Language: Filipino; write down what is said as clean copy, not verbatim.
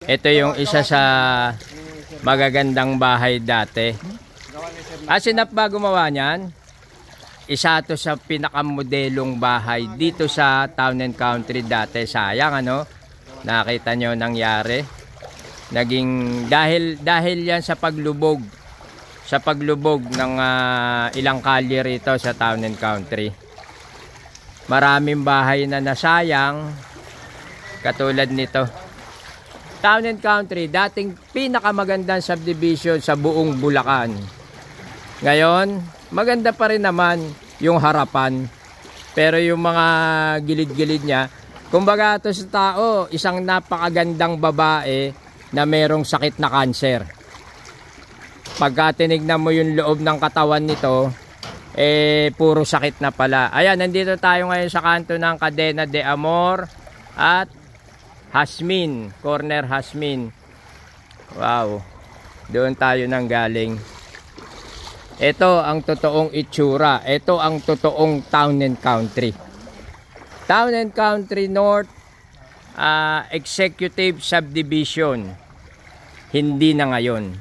Ito yung isa sa magagandang bahay dati. Sinap ba gumawa niyan? Isa to sa pinakamodelong bahay dito sa Town and Country dati. Sayang ano? Nakita nyo nangyari. Naging dahil yan sa paglubog. Sa paglubog ng ilang kalye rito sa Town and Country. Maraming bahay na nasayang katulad nito. Town and Country, dating pinakamagandang subdivision sa buong Bulacan. Ngayon, maganda pa rin naman yung harapan. Pero yung mga gilid-gilid niya, kumbaga ito sa tao, isang napakagandang babae na merong sakit na kanser. Pagka tinignan mo yung loob ng katawan nito, puro sakit na pala. Ayan, nandito tayo ngayon sa kanto ng Cadena de Amor at Jasmine, Corner Jasmine. Wow, doon tayo nang galing. Ito ang totoong itsura. Ito ang totoong Town and Country. Town and Country North Executive Subdivision. Hindi na ngayon.